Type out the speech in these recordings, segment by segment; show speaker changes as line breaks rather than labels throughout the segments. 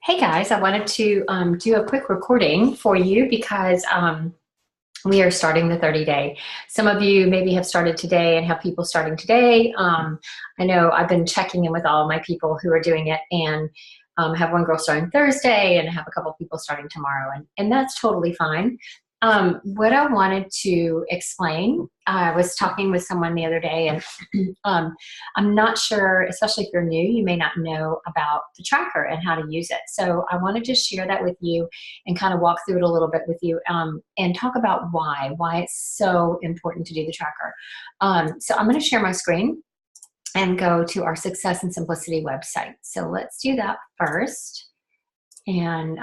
Hey guys, I wanted to do a quick recording for you because we are starting the 30 day. Some of you maybe have started today and have people starting today. I know I've been checking in with all of my people who are doing it and have one girl starting Thursday and have a couple people starting tomorrow, and that's totally fine. What I wanted to explain, I was talking with someone the other day, and I'm not sure, especially if you're new, you may not know about the tracker and how to use it. So I wanted to share that with you and kind of walk through it a little bit with you, and talk about why it's so important to do the tracker. So I'm going to share my screen and go to our Success and Simplicity website. So let's do that first. And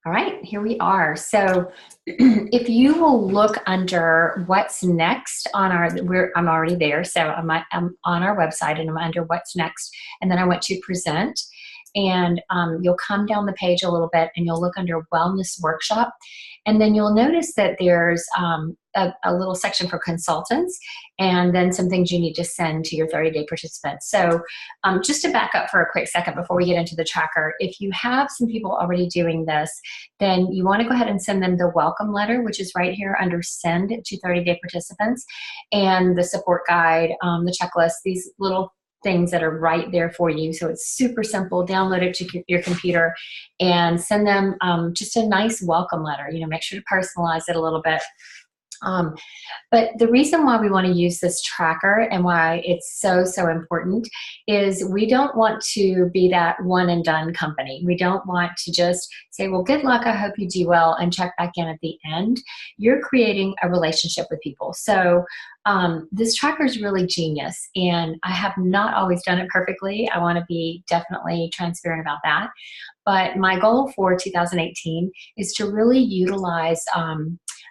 all right, here we are. So if you will look under what's next on I'm already there. So I'm on our website and I'm under what's next. And then I went to present, and you'll come down the page a little bit and you'll look under wellness workshop. And then you'll notice that there's a little section for consultants and then some things you need to send to your 30-day participants. So just to back up for a quick second before we get into the tracker, if you have some people already doing this, then you want to go ahead and send them the welcome letter, which is right here under send to 30-day participants, and the support guide, the checklist, these little things that are right there for you. So it's super simple. Download it to your computer and send them just a nice welcome letter. Make sure to personalize it a little bit. But the reason why we want to use this tracker and why it's so important is we don't want to be that one and done company. We don't want to just say, well, good luck, I hope you do well, and check back in at the end. You're creating a relationship with people. So this tracker is really genius, and I have not always done it perfectly. I want to be definitely transparent about that. But my goal for 2018 is to really utilize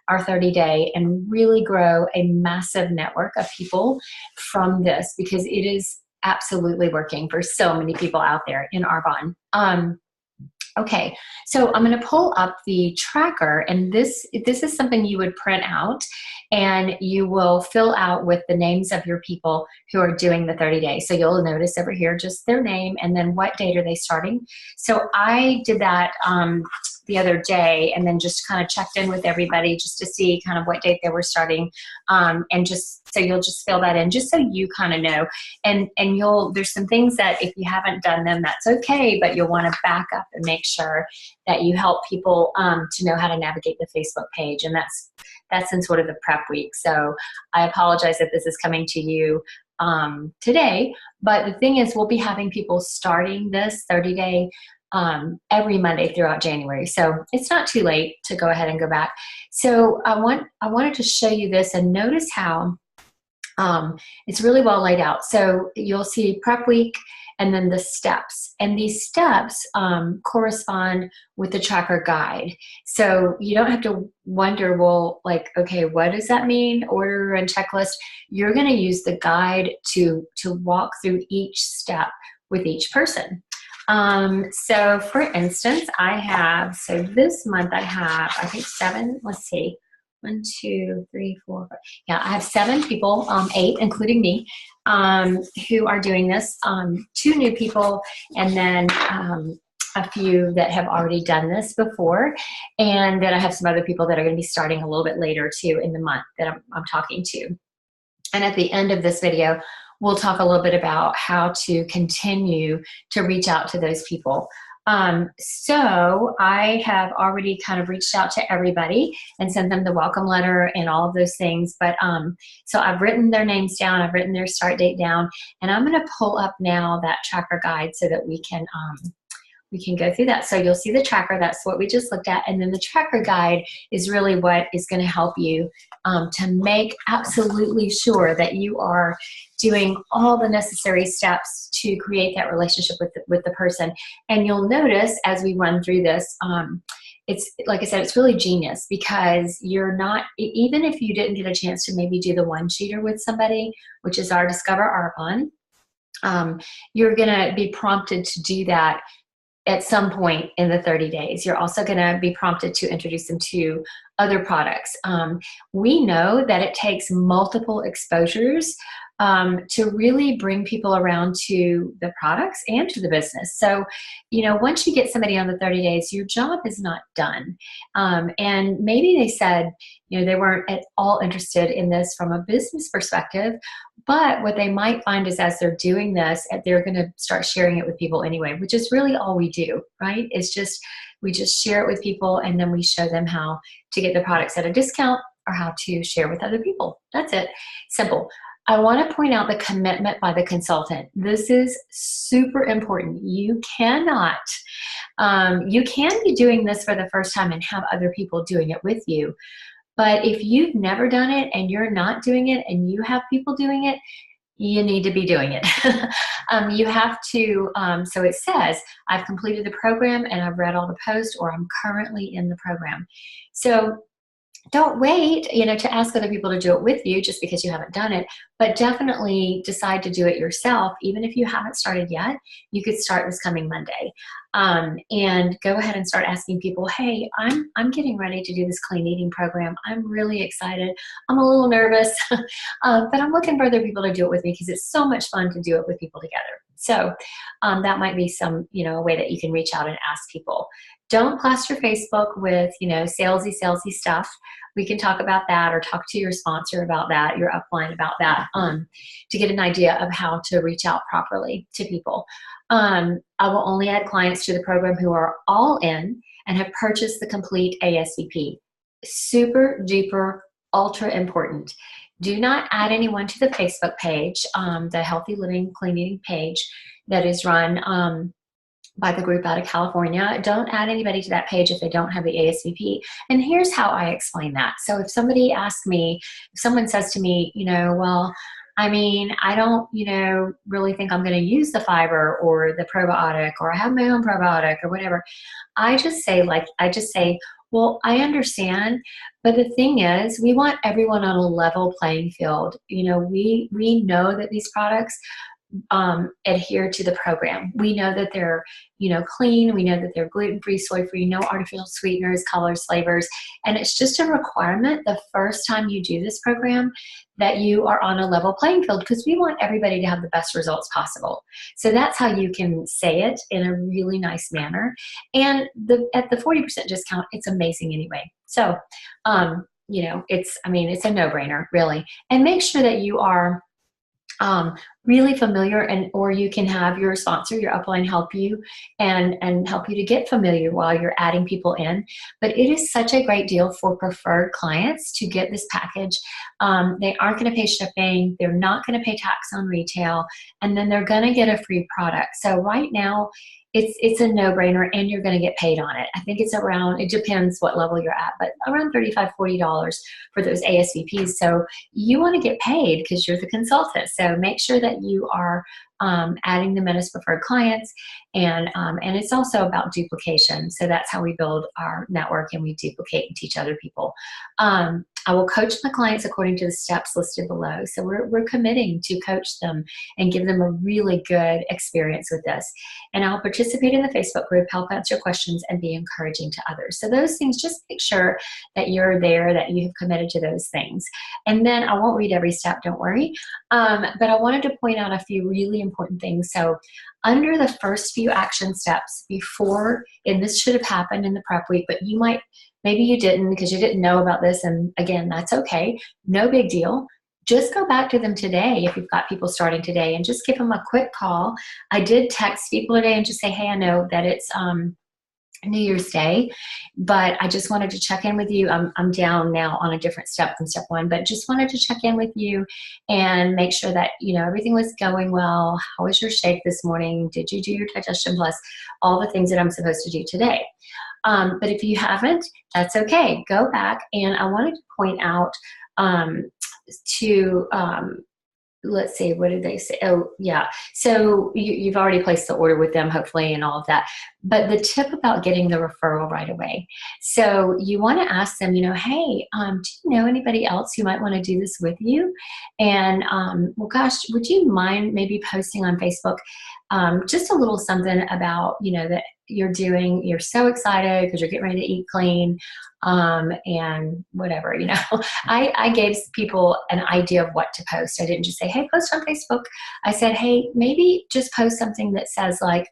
our 30-day and really grow a massive network of people from this, because it is absolutely working for so many people out there in Arbonne. Okay, so I'm going to pull up the tracker, and this is something you would print out, and you will fill out with the names of your people who are doing the 30 days. So you'll notice over here just their name and then what date are they starting. So I did that the other day, and then just kind of checked in with everybody just to see kind of what date they were starting, and just so you'll just fill that in just so you kind of know. And there's some things that if you haven't done them, that's okay, but you'll want to back up and make sure that you help people to know how to navigate the Facebook page. And that's in sort of the prep week. So I apologize that this is coming to you today, but the thing is, we'll be having people starting this 30-day every Monday throughout January. So it's not too late to go ahead and go back. So I wanted to show you this, and notice how it's really well laid out. So you'll see prep week and then the steps. And these steps correspond with the tracker guide. So you don't have to wonder, well, like, okay, what does that mean? Order and checklist. You're going to use the guide to walk through each step with each person. So for instance, so this month I have, I think 7, let's see, 1, 2, 3, 4, 5. Yeah, I have 7 people, 8, including me, who are doing this. 2 new people, and then a few that have already done this before. And then I have some other people that are going to be starting a little bit later too in the month that I'm talking to. And at the end of this video, we'll talk a little bit about how to continue to reach out to those people. So I have already kind of reached out to everybody and sent them the welcome letter and all of those things. But so I've written their names down, I've written their start date down, and I'm going to pull up now that tracker guide so that we can go through that. So you'll see the tracker, that's what we just looked at, and then the tracker guide is really what is going to help you to make absolutely sure that you are doing all the necessary steps to create that relationship with the person. And you'll notice as we run through this, it's like I said, it's really genius, because you're not, even if you didn't get a chance to maybe do the one-sheeter with somebody, which is our Discover Arbonne, you're going to be prompted to do that at some point in the 30 days. You're also going to be prompted to introduce them to other products. We know that it takes multiple exposures to really bring people around to the products and to the business. So, once you get somebody on the 30 days, your job is not done. And maybe they said, they weren't at all interested in this from a business perspective, but what they might find is as they're doing this, they're going to start sharing it with people anyway, which is really all we do, right? We just share it with people, and then we show them how to get the products at a discount or how to share with other people. That's it. Simple. I want to point out the commitment by the consultant. This is super important. You can be doing this for the first time and have other people doing it with you. But if you've never done it and you're not doing it and you have people doing it, you need to be doing it. You have to, so it says, I've completed the program and I've read all the posts, or I'm currently in the program. So don't wait, to ask other people to do it with you just because you haven't done it, but definitely decide to do it yourself. Even if you haven't started yet, you could start this coming Monday, and go ahead and start asking people, hey, I'm getting ready to do this clean eating program. I'm really excited. I'm a little nervous, but I'm looking for other people to do it with me because it's so much fun to do it with people together. So that might be some, a way that you can reach out and ask people. Don't plaster Facebook with, salesy stuff. We can talk about that, or talk to your sponsor about that, your upline about that, to get an idea of how to reach out properly to people. I will only add clients to the program who are all in and have purchased the complete ASVP. Super duper, ultra important. Do not add anyone to the Facebook page, the Healthy Living Clean Eating page that is run by the group out of California. Don't add anybody to that page if they don't have the ASVP. And here's how I explain that. So if somebody asks me, if someone says to me, well, I don't, really think I'm going to use the fiber or the probiotic, or I have my own probiotic or whatever. I just say, well, I understand, but the thing is, we want everyone on a level playing field. We know that these products adhere to the program. We know that they're, clean. We know that they're gluten-free, soy-free, no artificial sweeteners, colors, flavors. And it's just a requirement the first time you do this program that you are on a level playing field, because we want everybody to have the best results possible. So that's how you can say it in a really nice manner. And at the 40% discount, it's amazing anyway. So, it's a no-brainer, really. And make sure that you are really familiar, or you can have your sponsor, your upline, help you and help you to get familiar while you're adding people in. But it is such a great deal for preferred clients to get this package. They aren't going to pay shipping. They're not going to pay tax on retail, and then they're going to get a free product. So right now, it's a no-brainer, and you're going to get paid on it. I think it's around, it depends what level you're at, but around $35, $40 for those ASVPs. So you want to get paid because you're the consultant. So make sure that you are adding them in as preferred clients, and it's also about duplication. So that's how we build our network, and we duplicate and teach other people. I will coach my clients according to the steps listed below. So we're committing to coach them and give them a really good experience with this. And I'll participate in the Facebook group, help answer questions, and be encouraging to others. So those things, just make sure that you're there, that you have committed to those things. And then I won't read every step, don't worry. But I wanted to point out a few really important things. So under the first few action steps before, and this should have happened in the prep week, but maybe you didn't because you didn't know about this. And again, that's okay. No big deal. Just go back to them today if you've got people starting today, and just give them a quick call. I did text people today and just say, hey, I know that it's New Year's Day, but I just wanted to check in with you. I'm down now on a different step than step one, but just wanted to check in with you and make sure that, everything was going well. How was your shake this morning? Did you do your Digestion Plus? All the things that I'm supposed to do today. But if you haven't, that's okay. Go back. And I wanted to point out let's see, what did they say? Oh, yeah. So you've already placed the order with them, hopefully, and all of that. But the tip about getting the referral right away. So you want to ask them, hey, do you know anybody else who might want to do this with you? And well, gosh, would you mind maybe posting on Facebook just a little something about, that you're so excited because you're getting ready to eat clean, and whatever, I gave people an idea of what to post. I didn't just say, hey, post on Facebook. I said, hey, maybe just post something that says like,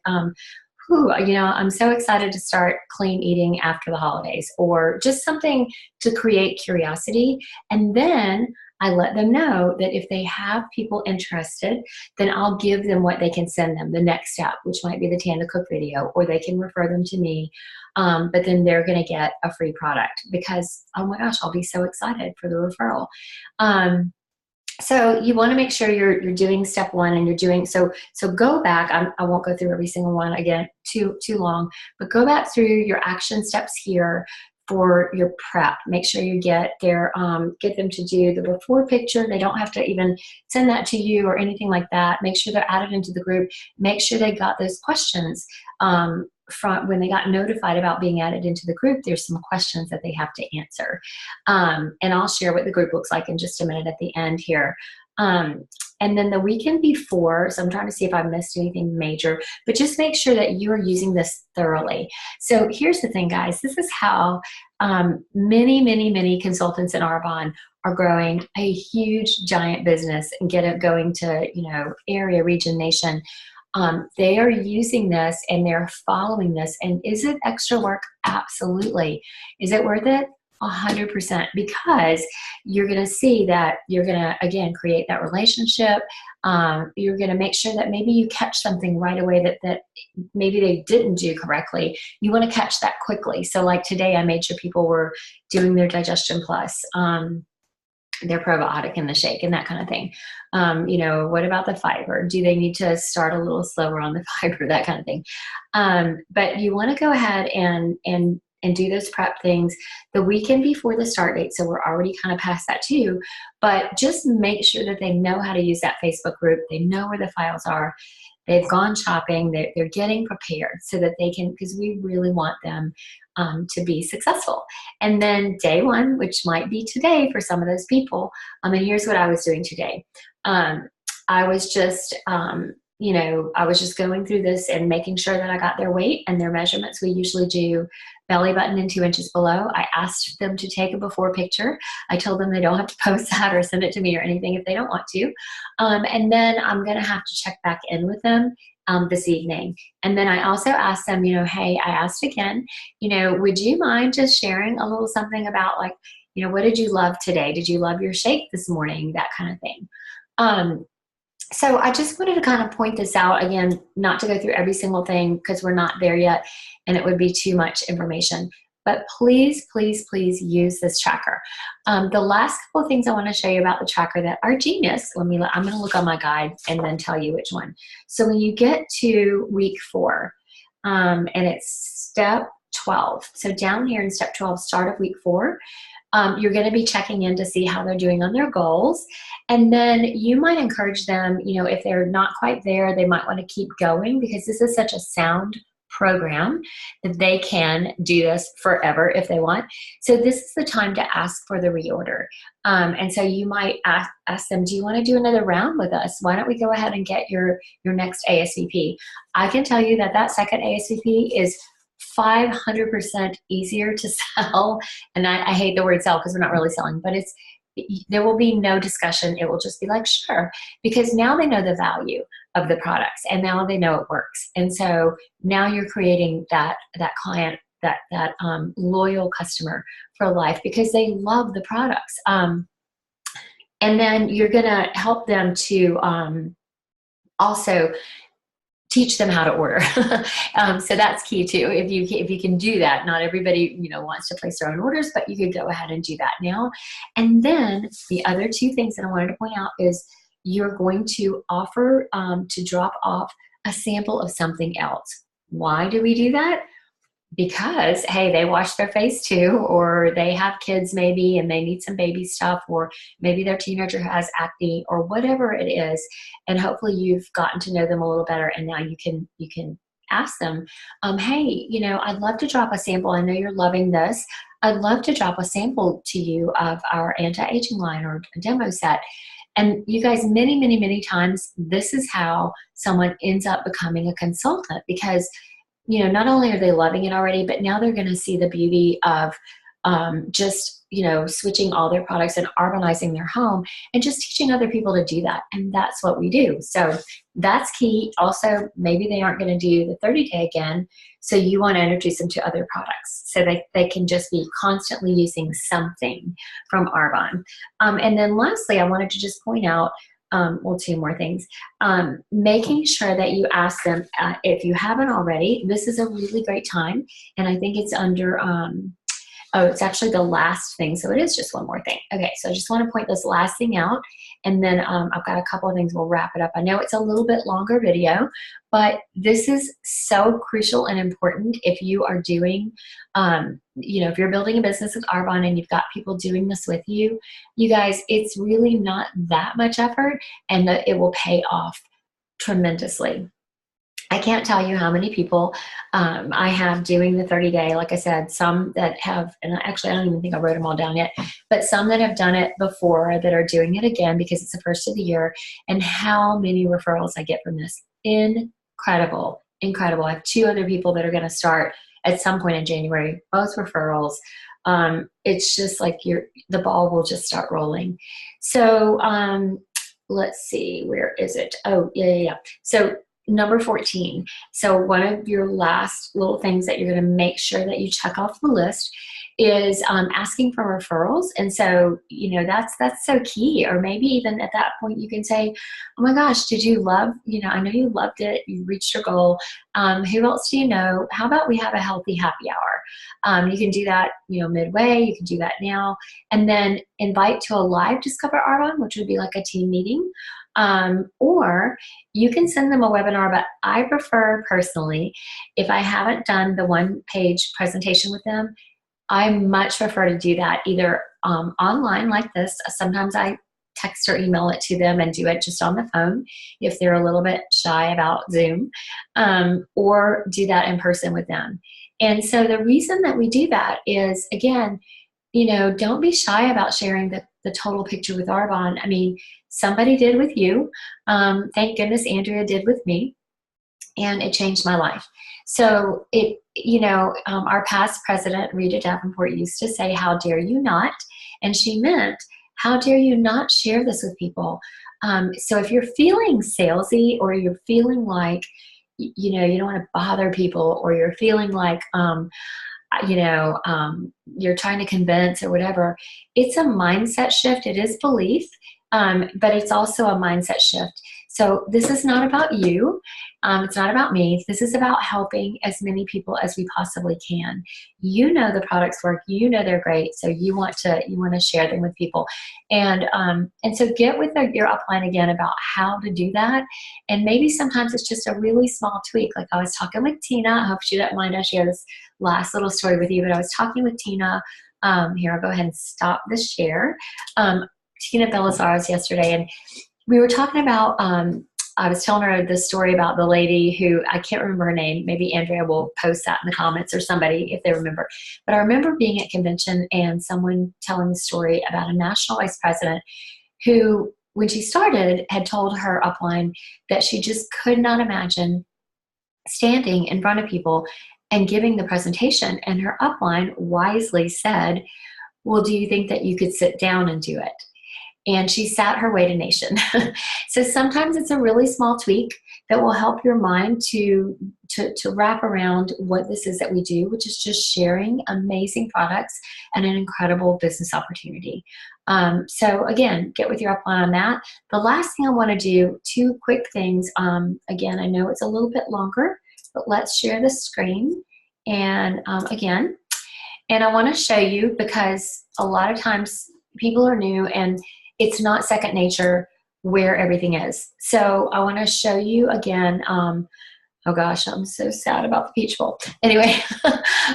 ooh, I'm so excited to start clean eating after the holidays, or just something to create curiosity. And then I let them know that if they have people interested, then I'll give them what they can send them, the next step, which might be the Tanda Cook video, or they can refer them to me. But then they're going to get a free product because, oh my gosh, I'll be so excited for the referral. So you want to make sure you're doing step one, and you're doing so go back. I won't go through every single one again, too long, but go back through your action steps here for your prep. Make sure you get them to do the before picture. They don't have to even send that to you or anything like that. Make sure they're added into the group. Make sure they got those questions from when they got notified about being added into the group. There's some questions that they have to answer. And I'll share what the group looks like in just a minute at the end here. And then the weekend before, so I'm trying to see if I've missed anything major, but just make sure that you're using this thoroughly. So here's the thing, guys. This is how many consultants in Arbonne are growing a huge, giant business and get it going to, area, region, nation. They are using this and they're following this. And is it extra work? Absolutely. Is it worth it? 100%, because you're going to see that you're going to, again, create that relationship. You're going to make sure that maybe you catch something right away that maybe they didn't do correctly. You want to catch that quickly. So like today, I made sure people were doing their Digestion Plus, their probiotic in the shake and that kind of thing. What about the fiber? Do they need to start a little slower on the fiber? That kind of thing. But you want to go ahead and do those prep things the weekend before the start date. So we're already kind of past that too, but just make sure that they know how to use that Facebook group. They know where the files are. They've gone shopping. They're getting prepared so that they can, because we really want them to be successful. And then day one, which might be today for some of those people. And here's what I was doing today. I was just, I was just going through this and making sure that I got their weight and their measurements. We usually do belly button and 2 inches below. I asked them to take a before picture. I told them they don't have to post that or send it to me or anything if they don't want to. And then I'm going to have to check back in with them this evening. And then I also asked them, hey, I asked again, would you mind just sharing a little something about like, what did you love today? Did you love your shake this morning? That kind of thing. So I just wanted to kind of point this out again, not to go through every single thing because we're not there yet and it would be too much information. But please, please, please use this tracker. The last couple of things I want to show you about the tracker that are genius. I'm going to look on my guide and then tell you which one. So when you get to week 4, and it's step 12. So down here in step 12, start of week 4, you're going to be checking in to see how they're doing on their goals. And then you might encourage them, if they're not quite there, they might want to keep going because this is such a sound program that they can do this forever if they want. So this is the time to ask for the reorder. And so you might ask them, do you want to do another round with us? Why don't we go ahead and get your next ASVP? I can tell you that second ASVP is 500% easier to sell. And I hate the word sell because we're not really selling, but there will be no discussion. It will just be like, sure, because now they know the value of the products and now they know it works. And so now you're creating that client, that loyal customer for life because they love the products. And then you're going to help them to also teach them how to order. So that's key too. If you can do that, not everybody, wants to place their own orders, but you could go ahead and do that now. And then the other 2 things that I wanted to point out is you're going to offer to drop off a sample of something else. Why do we do that? Because, hey, they wash their face too, or they have kids maybe and they need some baby stuff, or maybe their teenager has acne or whatever it is. And hopefully you've gotten to know them a little better and now you can ask them, hey, you know, I'd love to drop a sample. I know you're loving this. I'd love to drop a sample to you of our anti-aging line or a demo set. And you guys, many, many, many times, this is how someone ends up becoming a consultant, because, you know, not only are they loving it already, but now they're going to see the beauty of just, you know, switching all their products and urbanizing their home and just teaching other people to do that. And that's what we do. So that's key. Also, maybe they aren't going to do the 30-day again. So you want to introduce them to other products so they can just be constantly using something from Arbonne. And then lastly, I wanted to just point out, well, two more things. Making sure that you ask them, if you haven't already, this is a really great time. And I think it's under, oh, it's actually the last thing. So it is just one more thing. Okay, so I just want to point this last thing out. And then I've got a couple of things. We'll wrap it up. I know it's a little bit longer video, but this is so crucial and important if you are doing, you know, if you're building a business with Arbonne and you've got people doing this with you, you guys, it's really not that much effort, and it will pay off tremendously. I can't tell you how many people I have doing the 30-day. Like I said, some that have, and actually I don't even think I wrote them all down yet, but some that have done it before that are doing it again because it's the first of the year, and how many referrals I get from this. Incredible, incredible. I have two other people that are going to start at some point in January, both referrals. It's just like the ball will just start rolling. So let's see, where is it? Oh, yeah. So number 14. So one of your last little things that you're going to make sure that you check off the list is asking for referrals. And so, you know, that's so key. Or maybe even at that point you can say, oh my gosh, did you love, you know, I know you loved it. You reached your goal. Who else do you know? How about we have a healthy happy hour? You can do that, you know, midway. You can do that now. And then invite to a live Discover Arbonne, which would be like a team meeting. Or you can send them a webinar, but I prefer personally, if I haven't done the one-page presentation with them, I much prefer to do that either online like this. Sometimes I text or email it to them and do it just on the phone if they're a little bit shy about Zoom, or do that in person with them. And so the reason that we do that is, again, you know, don't be shy about sharing the total picture with Arbonne. I mean, somebody did with you. Thank goodness Andrea did with me, and it changed my life. So it, you know, our past president, Rita Davenport, used to say, how dare you not? And she meant, how dare you not share this with people? So if you're feeling salesy, or you're feeling like, you know, you don't want to bother people, or you're feeling like, you know, you're trying to convince or whatever, it's a mindset shift. It is belief, but it's also a mindset shift. So this is not about you. It's not about me. This is about helping as many people as we possibly can. You know the products work. You know they're great. So you want to share them with people, and so get with your upline again about how to do that. And maybe sometimes it's just a really small tweak. Like I was talking with Tina. I hope she doesn't mind I share this last little story with you. But I was talking with Tina. Here, I'll go ahead and stop the share. Tina Belizares yesterday, and we were talking about, I was telling her this story about the lady who, I can't remember her name, maybe Andrea will post that in the comments, or somebody if they remember. But I remember being at convention and someone telling the story about a national vice president who, when she started, had told her upline that she just could not imagine standing in front of people and giving the presentation. And her upline wisely said, well, do you think that you could sit down and do it? And she sat her way to nation. So sometimes it's a really small tweak that will help your mind to wrap around what this is that we do, which is just sharing amazing products and an incredible business opportunity. So again, get with your upline on that. The last thing I want to do, two quick things. Again, I know it's a little bit longer, but let's share the screen. And again, and I want to show you, because a lot of times people are new and it's not second nature where everything is. So I want to show you again. Oh gosh, I'm so sad about the Peach Bowl. Anyway,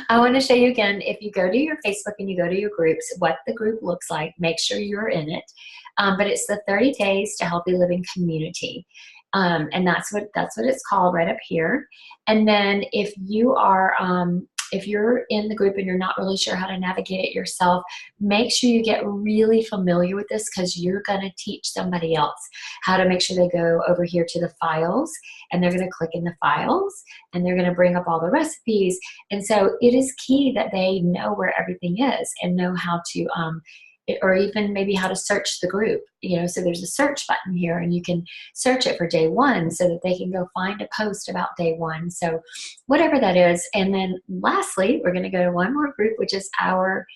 I want to show you again, if you go to your Facebook and you go to your groups, what the group looks like. Make sure you're in it. But it's the 30 Days to Healthy Living Community. And that's what it's called right up here. And then if you're in the group and you're not really sure how to navigate it yourself, make sure you get really familiar with this, because you're going to teach somebody else how to make sure they go over here to the files, and they're going to click in the files, and they're going to bring up all the recipes. And so it is key that they know where everything is and know how to or even maybe how to search the group, so there's a search button here, and you can search it for day 1 so that they can go find a post about day 1. So whatever that is. And then lastly, we're going to go to one more group, which is our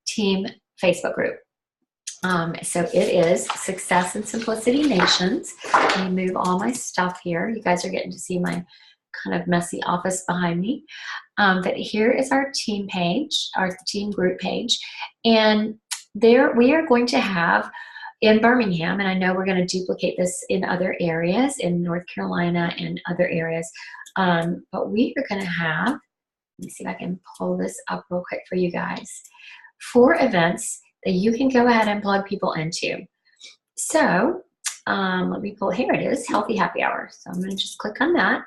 team Facebook group. So it is Success and Simplicity Nations. Let me move all my stuff here. You guys are getting to see my kind of messy office behind me. But here is our team page, our team group page. And there we are going to have in Birmingham, and I know we're going to duplicate this in other areas, in North Carolina and other areas, but we are going to have, let me see if I can pull this up real quick for you guys, 4 events that you can go ahead and plug people into. So let me pull, here it is, Healthy Happy Hour. So I'm going to just click on that.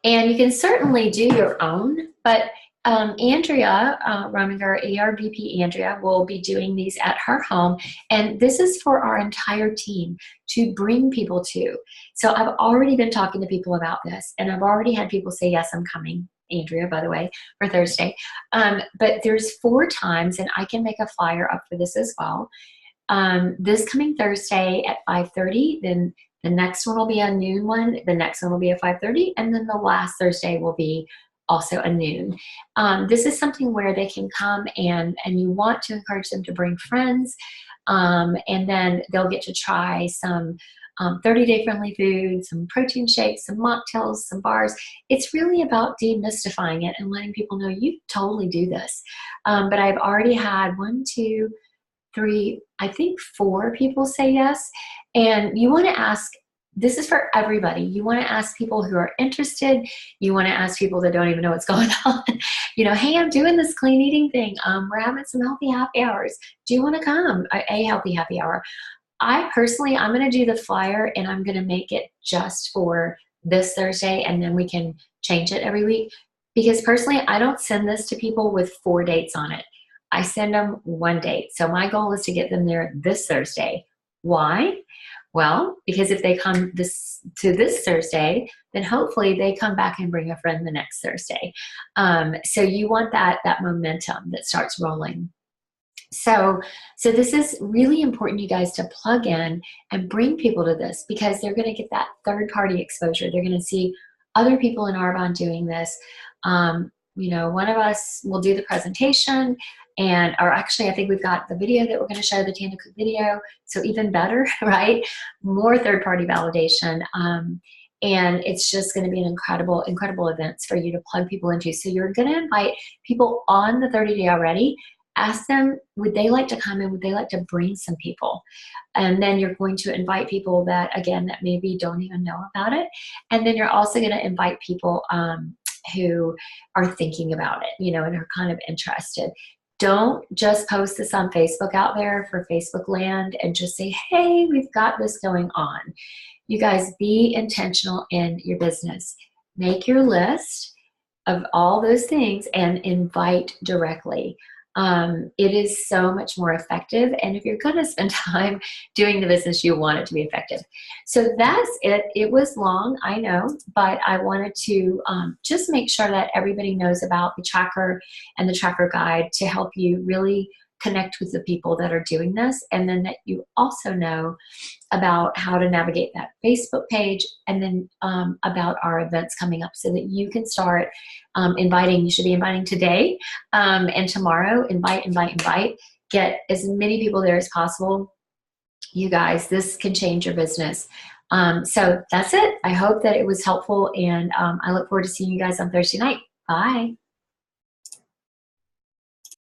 And you can certainly do your own, but Andrea Rominger, ERVP Andrea, will be doing these at her home. And this is for our entire team to bring people to. So I've already been talking to people about this, and I've already had people say, yes, I'm coming. Andrea, by the way, for Thursday. But there's 4 times, and I can make a flyer up for this as well. This coming Thursday at 5:30, then the next one will be a noon one, the next one will be at 5:30, and then the last Thursday will be also a noon. This is something where they can come and you want to encourage them to bring friends, and then they'll get to try some 30-day friendly food, some protein shakes, some mocktails, some bars. It's really about demystifying it and letting people know you totally do this. But I've already had 1, 2, 3, I think 4 people say yes. And you want to ask, this is for everybody. You want to ask people who are interested. You want to ask people that don't even know what's going on. Hey, I'm doing this clean eating thing. We're having some healthy happy hours. Do you want to come? A healthy happy hour. I personally, I'm going to do the flyer, and I'm going to make it just for this Thursday, and then we can change it every week. Because personally, I don't send this to people with 4 dates on it. I send them 1 date. So my goal is to get them there this Thursday. Why? Well, because if they come to this Thursday, then hopefully they come back and bring a friend the next Thursday. So you want that momentum that starts rolling. So this is really important, you guys, to plug in and bring people to this, because they're going to get that third-party exposure. They're going to see other people in Arbonne doing this. One of us will do the presentation, or actually I think we've got the video that we're going to show, the Tanda Cook video. So even better, right? More third-party validation. And it's just going to be an incredible events for you to plug people into. So you're going to invite people on the 30-day already. Ask them, would they like to come in? Would they like to bring some people? And then you're going to invite people that maybe don't even know about it. And then you're also going to invite people who are thinking about it, and are kind of interested. Don't just post this on Facebook out there for Facebook land and just say, hey, we've got this going on. You guys, be intentional in your business. Make your list of all those things and invite directly. It is so much more effective. And if you're going to spend time doing the business, you want it to be effective. So that's it. It was long, I know, but I wanted to just make sure that everybody knows about the tracker and the tracker guide to help you really connect with the people that are doing this. And then that you also know about how to navigate that Facebook page, and then about our events coming up, so that you can start inviting. You should be inviting today and tomorrow. Invite. Get as many people there as possible. You guys, this can change your business. So that's it. I hope that it was helpful, and I look forward to seeing you guys on Thursday night. Bye.